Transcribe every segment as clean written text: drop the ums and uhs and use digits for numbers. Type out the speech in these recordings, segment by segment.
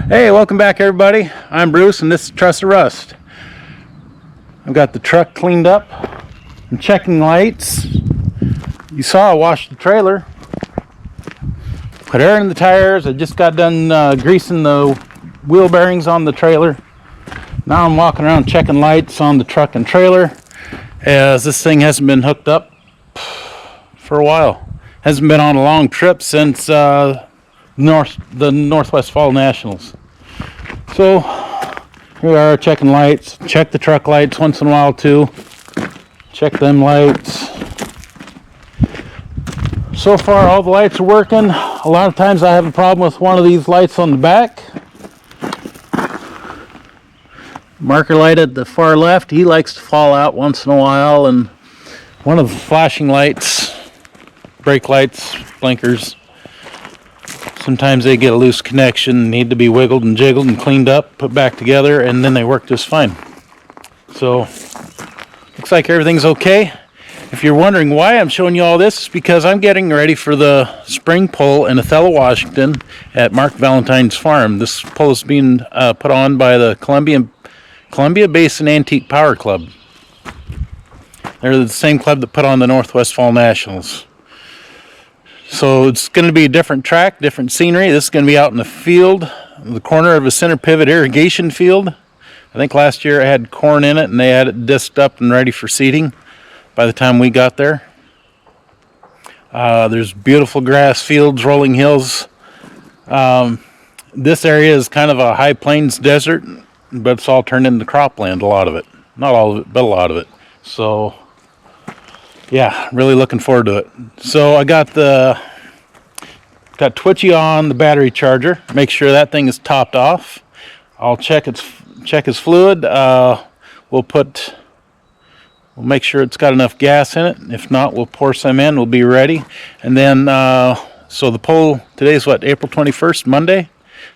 Hey, welcome back everybody. I'm Bruce and this is Trusted Rust. I've got the truck cleaned up. I'm checking lights. You saw I washed the trailer. Put air in the tires. I just got done greasing the wheel bearings on the trailer. Now I'm walking around checking lights on the truck and trailer, as this thing hasn't been hooked up for a while. Hasn't been on a long trip since the Northwest Fall Nationals. So here we are checking lights. Check the truck lights once in a while too. Check them lights. So far all the lights are working. A lot of times I have a problem with one of these lights on the back. Marker light at the far left, he likes to fall out once in a while, and one of the flashing lights, brake lights, blinkers, sometimes they get a loose connection, need to be wiggled and jiggled and cleaned up, put back together, and then they work just fine. So, looks like everything's okay. If you're wondering why I'm showing you all this, it's because I'm getting ready for the spring pull in Othello, Washington at Mark Valentine's farm. This pull is being put on by the Columbia Basin Antique Power Club. They're the same club that put on the Northwest Fall Nationals. So it's going to be a different track, different scenery. This is going to be out in the field, the corner of a center pivot irrigation field. I think last year it had corn in it and they had it disked up and ready for seeding by the time we got there. There's beautiful grass fields, rolling hills. This area is kind of a high plains desert, but it's all turned into cropland, a lot of it. Not all of it, but a lot of it. So yeah, really looking forward to it. So I got Twitchy on the battery charger. Make sure that thing is topped off. I'll check its fluid. We'll make sure it's got enough gas in it. If not, we'll pour some in. We'll be ready. And then so the poll today's what, April 21st, Monday.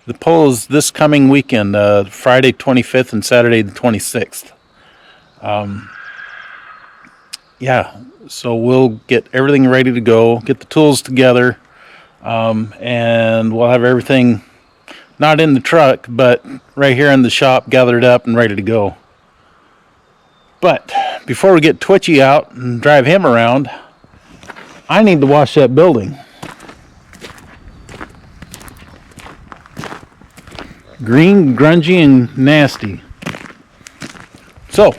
The poll is this coming weekend, Friday 25th and Saturday the 26th. Yeah. So we'll get everything ready to go, get the tools together, and we'll have everything not in the truck, but right here in the shop gathered up and ready to go. But before we get Twitchy out and drive him around, I need to wash that building. Green, grungy, and nasty. So,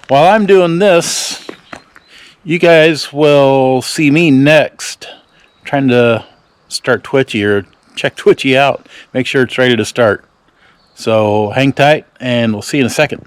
while I'm doing this, you guys will see me next trying to start Twitchy or check Twitchy out. Make sure it's ready to start. So hang tight and we'll see you in a second.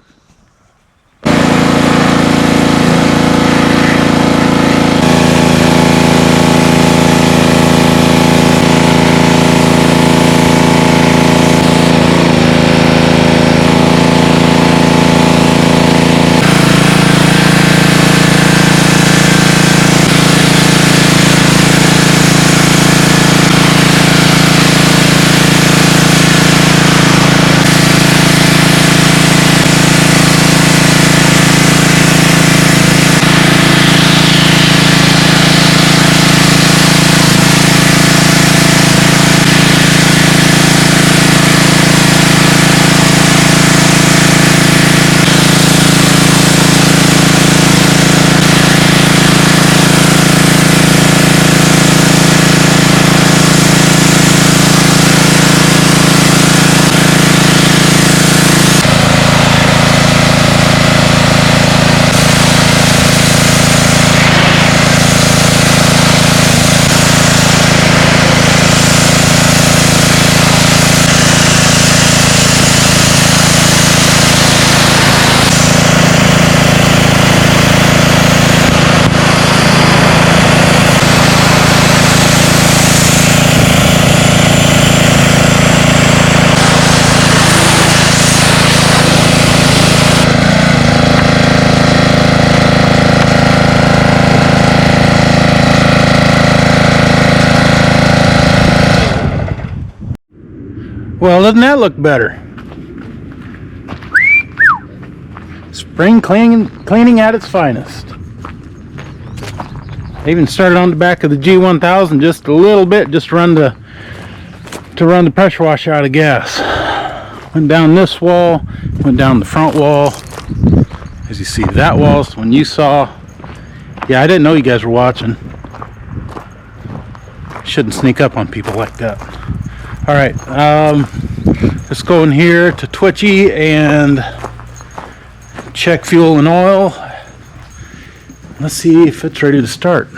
Well, doesn't that look better? Spring cleaning at its finest. I even started on the back of the G1000 just a little bit, just run the to run the pressure washer out of gas. Went down this wall, went down the front wall. As you see, that wall's when you saw. Yeah, I didn't know you guys were watching. Shouldn't sneak up on people like that. All right, let's go in here to Twitchy and check fuel and oil. Let's see if it's ready to start.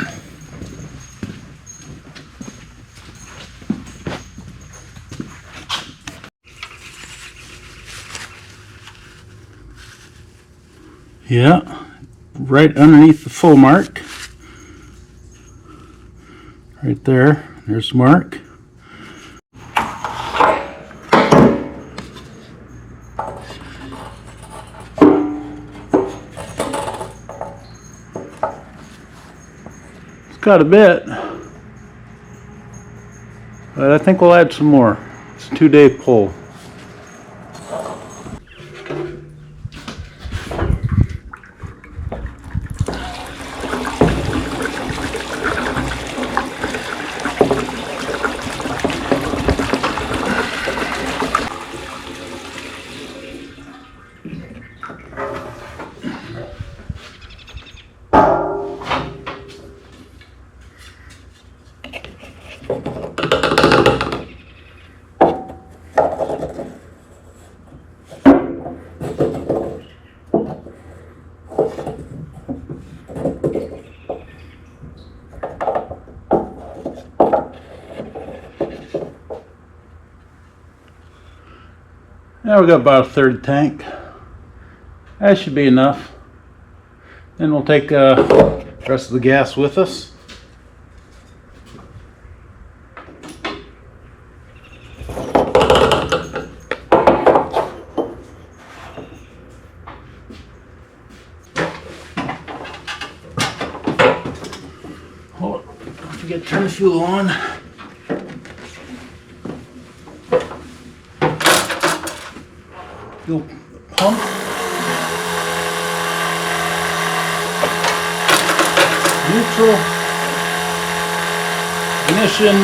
Yeah, right underneath the full mark. Right there, there's the mark. It's got a bit, but I think we'll add some more. It's a 2-day pull. Now we got about a third tank. That should be enough. Then we'll take the rest of the gas with us. Oh, don't forget to turn the fuel on. Fuel pump. Neutral. Ignition.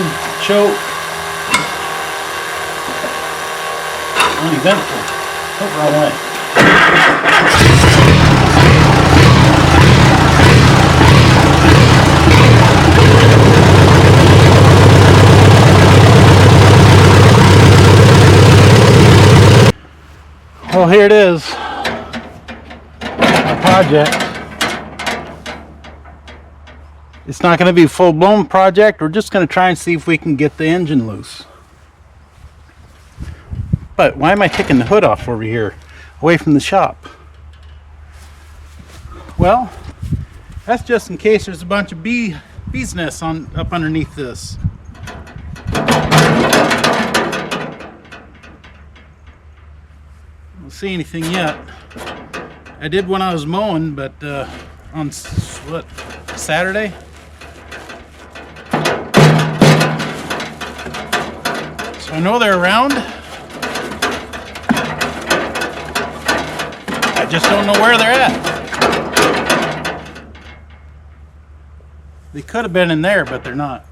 Choke. Uneventful. Oh, wrong way. Well, here it is, our project. It's not going to be a full-blown project. We're just going to try and see if we can get the engine loose. But why am I taking the hood off over here, away from the shop? Well, that's just in case there's a bunch of bees' nests up underneath this. See anything yet. I did when I was mowing, but on what, Saturday? So I know they're around. I just don't know where they're at. They could have been in there, but they're not.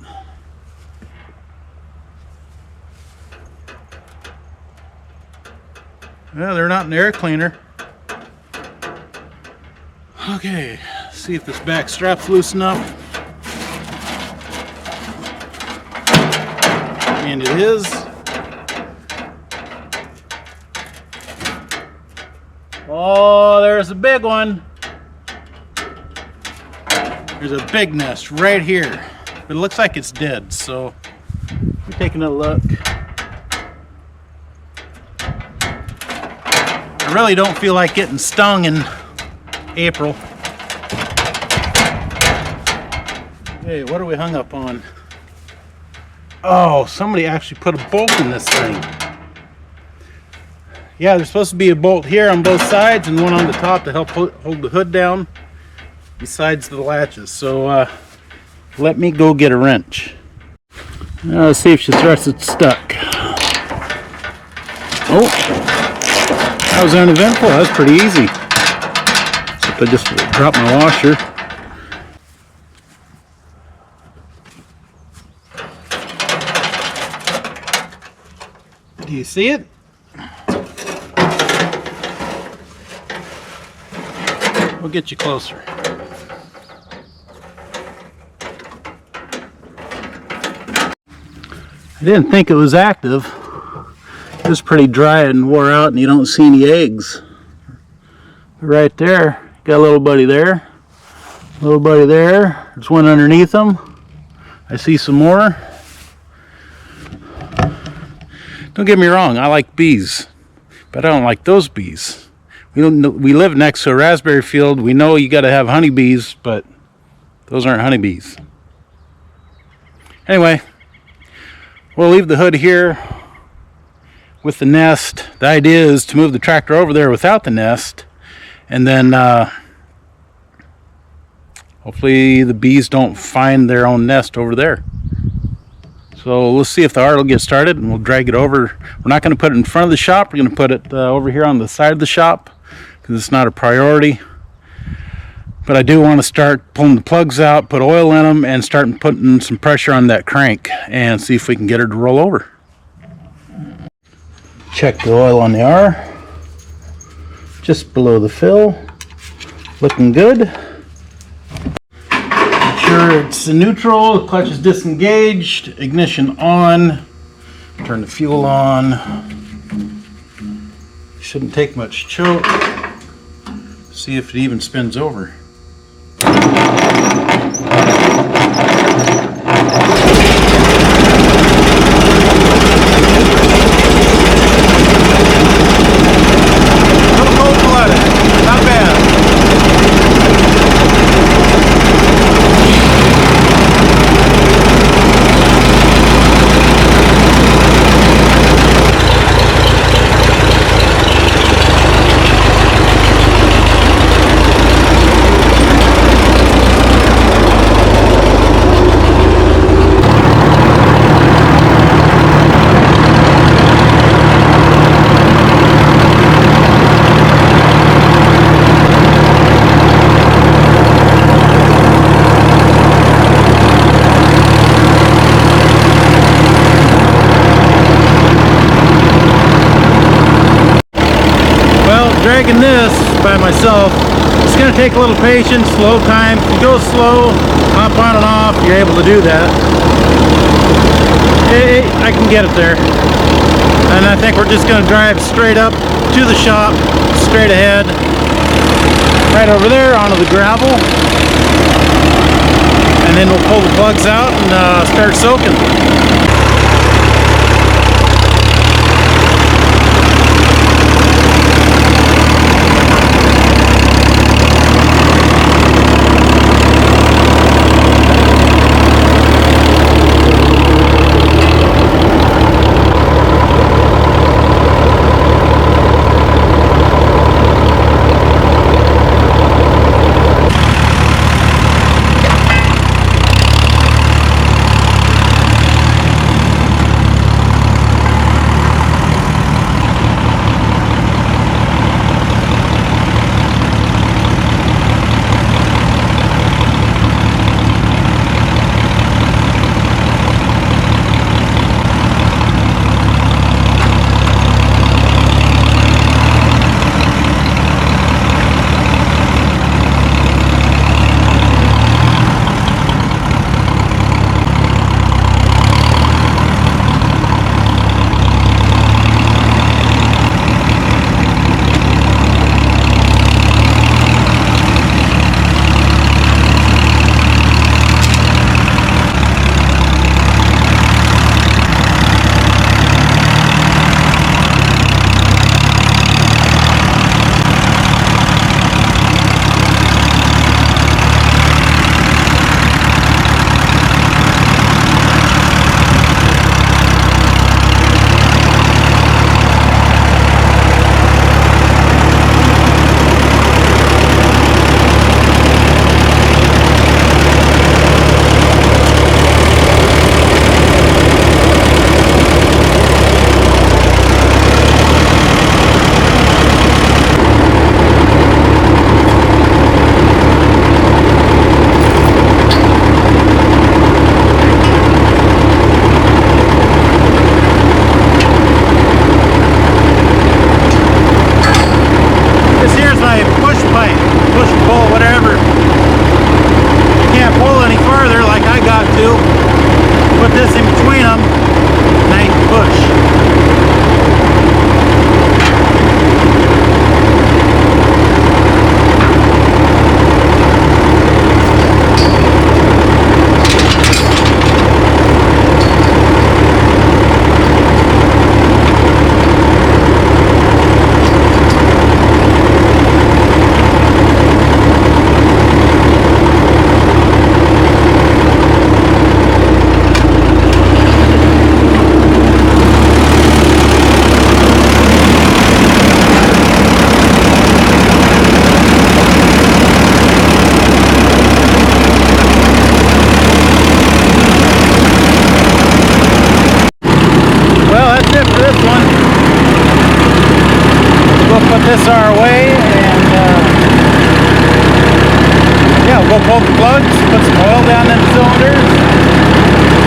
Well, they're not in the air cleaner. Okay, see if this back strap's loose enough. And it is. Oh, there's a big one. There's a big nest right here. But it looks like it's dead, so we're taking a look. I really don't feel like getting stung in April. Hey, what are we hung up on? Oh, somebody actually put a bolt in this thing. Yeah, there's supposed to be a bolt here on both sides and one on the top to help hold the hood down besides the latches. So let me go get a wrench. Now let's see if the rest is stuck. Oh! That was uneventful. That was pretty easy. Except I just dropped my washer. Do you see it? We'll get you closer. I didn't think it was active. It was pretty dry and wore out, and you don't see any eggs. Right there, got a little buddy there. Little buddy there. There's one underneath them. I see some more. Don't get me wrong, I like bees, but I don't like those bees. We live next to a raspberry field. We know you got to have honeybees, but those aren't honeybees. Anyway, we'll leave the hood here with the nest. The idea is to move the tractor over there without the nest, and then hopefully the bees don't find their own nest over there. So let's see if the art will get started, and we'll drag it over. We're not going to put it in front of the shop. We're going to put it over here on the side of the shop because it's not a priority. But I do want to start pulling the plugs out, put oil in them, and start putting some pressure on that crank and see if we can get her to roll over. Check the oil on the R. Just below the fill. Looking good. Sure it's in neutral, the clutch is disengaged, ignition on, turn the fuel on. Shouldn't take much choke. See if it even spins over. Cold-blooded, not bad. Dragging this by myself, it's going to take a little patience, slow time. If you go slow, hop on and off, you're able to do that. I can get it there. And I think we're just going to drive straight up to the shop, straight ahead, right over there onto the gravel. And then we'll pull the plugs out and start soaking. it for this one. We'll put this our way, and yeah, we'll pull the plugs, put some oil down in the cylinders,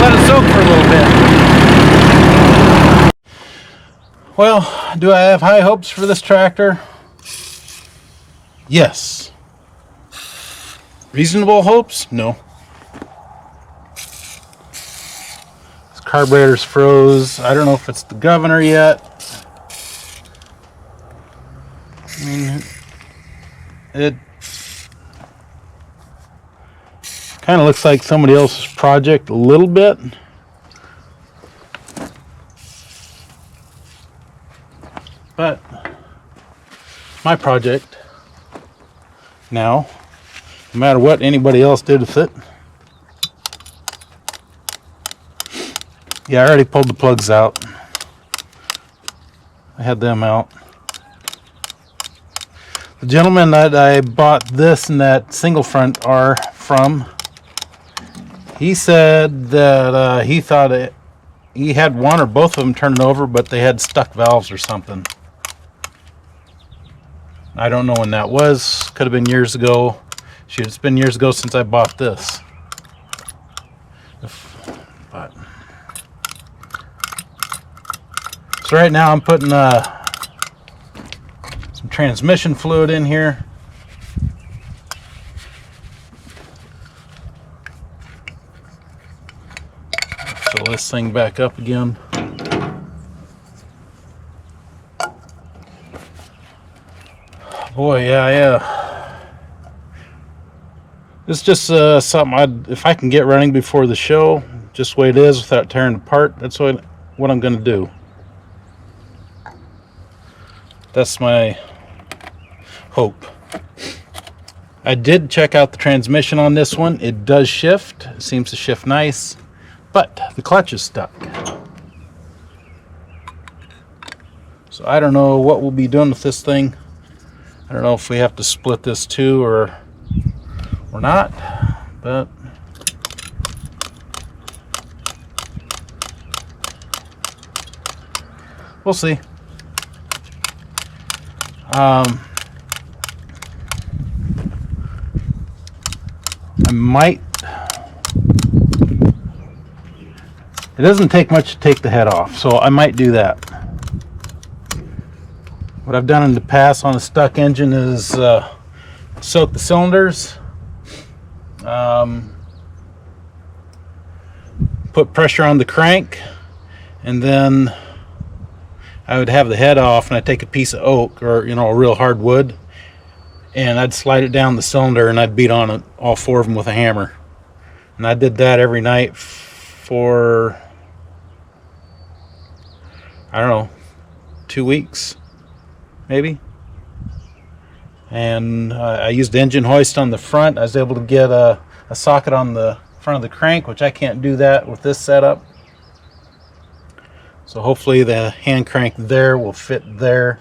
let it soak for a little bit. Well, do I have high hopes for this tractor? Yes. Reasonable hopes? No. This carburetor's froze. I don't know if it's the governor yet. I mean, it kind of looks like somebody else's project a little bit. But my project now, no matter what anybody else did with it. Yeah, I already pulled the plugs out. I had them out. The gentleman that I bought this and that single front R from, he said that he thought he had one or both of them turning over, but they had stuck valves or something. I don't know when that was. Could have been years ago. Shoot, it's been years ago since I bought this. But so right now I'm putting some transmission fluid in here. Fill this thing back up again. Boy, yeah. It's just something if I can get running before the show, just the way it is without tearing it apart, that's what I'm going to do. That's my hope. I did check out the transmission on this one. It does shift. It seems to shift nice, but the clutch is stuck. So I don't know what we'll be doing with this thing. I don't know if we have to split this too or not, but we'll see. I might. It doesn't take much to take the head off, so I might do that. What I've done in the past on a stuck engine is soak the cylinders, put pressure on the crank, and then I would have the head off and I'd take a piece of oak or a real hard wood, and I'd slide it down the cylinder and I'd beat on it, all four of them with a hammer. And I did that every night for, I don't know, 2 weeks maybe. And I used engine hoist on the front. I was able to get a socket on the front of the crank, which I can't do that with this setup. So hopefully the hand crank there will fit there.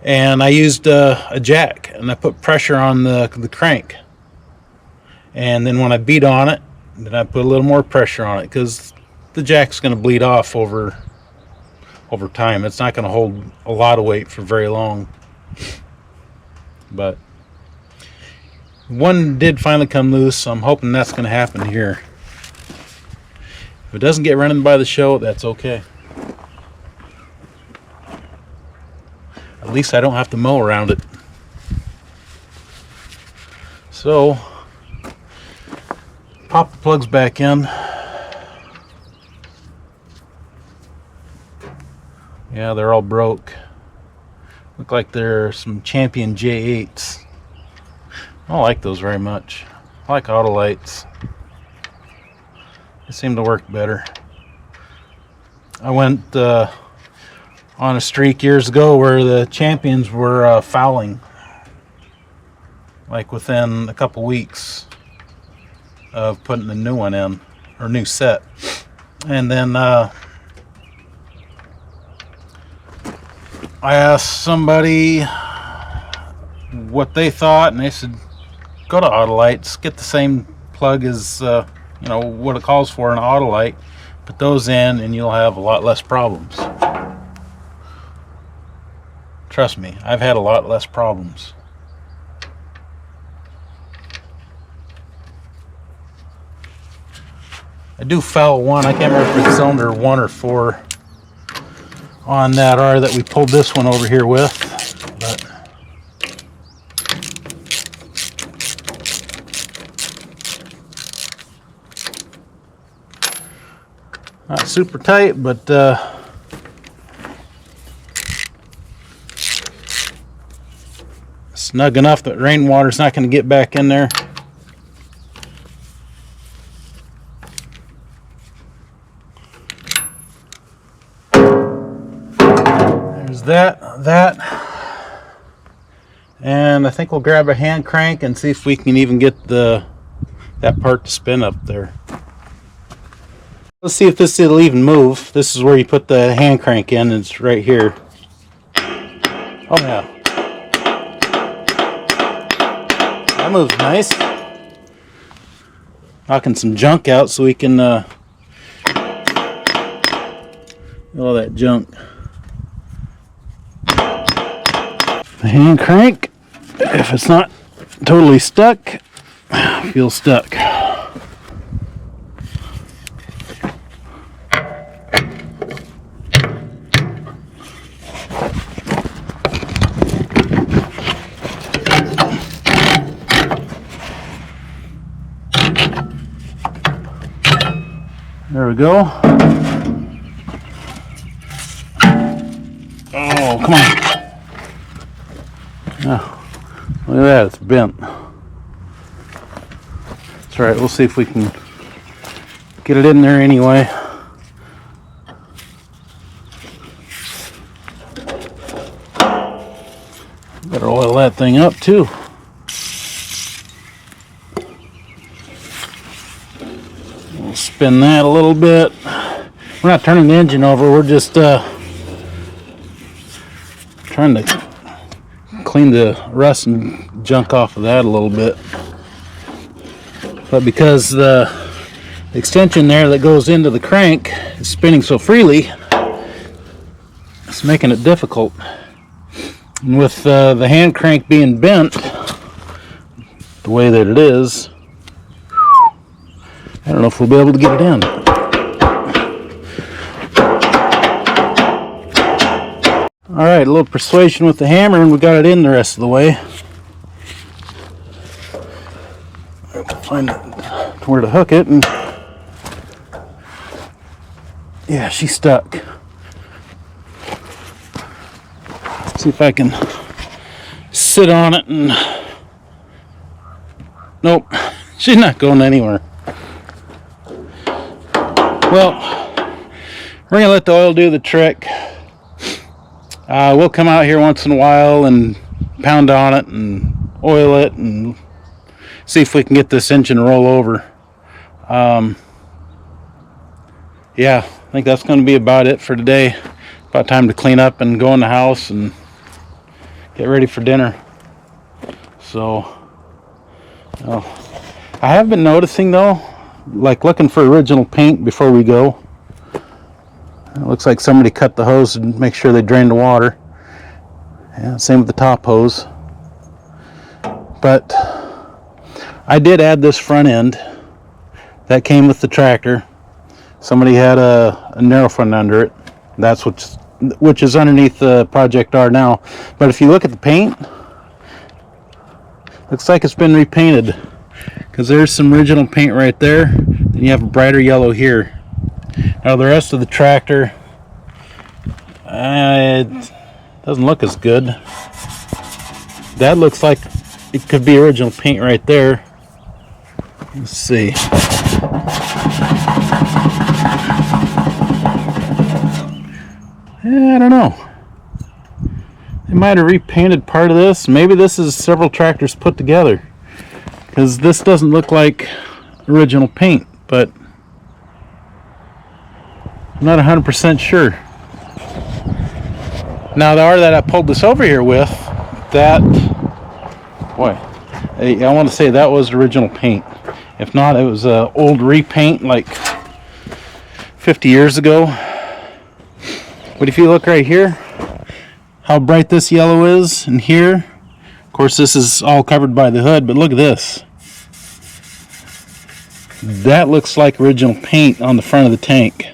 And I used a jack, and I put pressure on the crank. And then when I beat on it, then I put a little more pressure on it, because the jack's going to bleed off over time. It's not going to hold a lot of weight for very long. But one did finally come loose, so I'm hoping that's going to happen here. If it doesn't get running by the show, that's okay. At least I don't have to mow around it. So, pop the plugs back in. Yeah, they're all broke. Look like they're some Champion J8s. I don't like those very much. I like Autolites. They seem to work better. I went on a streak years ago where the Champions were fouling, like within a couple weeks of putting the new one in, or new set. And then I asked somebody what they thought, and they said, go to Autolites, get the same plug as what it calls for in an Autolite, put those in, and you'll have a lot less problems. Trust me, I've had a lot less problems. I do foul one. I can't remember if it's cylinder 1 or 4 on that R that we pulled this one over here with. But not super tight, but snug enough that rainwater's not going to get back in there. There's that. And I think we'll grab a hand crank and see if we can even get that part to spin up there. Let's see if this will even move. This is where you put the hand crank in, and it's right here. Oh yeah. That moves nice. Knocking some junk out so we can all that junk. The hand crank, if it's not totally stuck, feels stuck. There we go. Oh, come on. Oh, look at that, it's bent. That's all right, we'll see if we can get it in there anyway. Better oil that thing up too. We'll spin that a little bit. We're not turning the engine over, we're just trying to clean the rust and junk off of that a little bit. But because the extension there that goes into the crank is spinning so freely, it's making it difficult. And with the hand crank being bent the way that it is, I don't know if we'll be able to get it in. Alright, a little persuasion with the hammer and we got it in the rest of the way. I have to find where to hook it, and yeah, she's stuck. See if I can sit on it and nope, she's not going anywhere. Well, we're gonna let the oil do the trick. We'll come out here once in a while and pound on it and oil it and see if we can get this engine to roll over. Yeah, I think that's going to be about it for today. About time to clean up and go in the house and get ready for dinner. So, I have been noticing though, like looking for original paint before we go. It looks like somebody cut the hose and make sure they drain the water. Yeah, same with the top hose. But I did add this front end that came with the tractor. Somebody had a narrow front under it. That's which is underneath the Project R now. But if you look at the paint, looks like it's been repainted. Because there's some original paint right there. Then you have a brighter yellow here. Now the rest of the tractor, it doesn't look as good. That looks like it could be original paint right there. Let's see. Yeah, I don't know. They might have repainted part of this. Maybe this is several tractors put together. Because this doesn't look like original paint, but I'm not 100% sure. Now the R that I pulled this over here with, that, boy, I want to say that was original paint. If not, it was an old repaint like 50 years ago. But if you look right here, how bright this yellow is in here. Of course, this is all covered by the hood, but look at this. That looks like original paint on the front of the tank.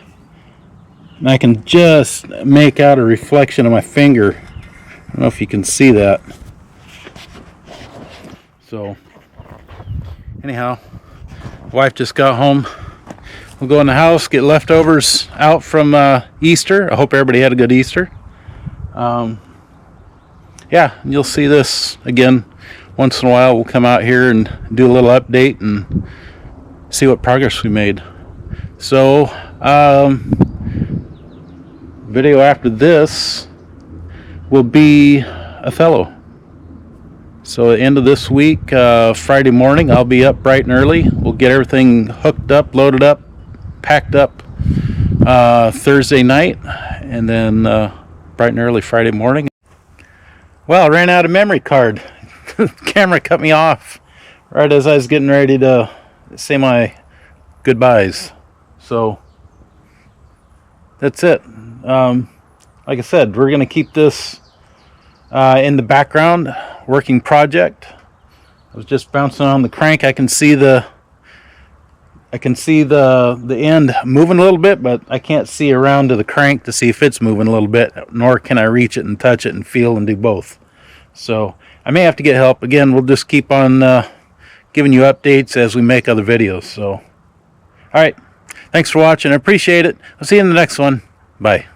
And I can just make out a reflection of my finger. I don't know if you can see that. So, anyhow, wife just got home. We'll go in the house, get leftovers out from Easter. I hope everybody had a good Easter. Yeah, you'll see this again once in a while. We'll come out here and do a little update and see what progress we made. So, video after this will be Othello. So at the end of this week, Friday morning, I'll be up bright and early. We'll get everything hooked up, loaded up, packed up Thursday night, and then bright and early Friday morning. Well, I ran out of memory card. The camera cut me off right as I was getting ready to say my goodbyes. So that's it. Like I said, we're going to keep this in the background, working project. I was just bouncing on the crank. I can see the end moving a little bit, but I can't see around to the crank to see if it's moving a little bit, nor can I reach it and touch it and feel and do both. So I may have to get help. Again, we'll just keep on giving you updates as we make other videos. So, all right. Thanks for watching. I appreciate it. I'll see you in the next one. Bye.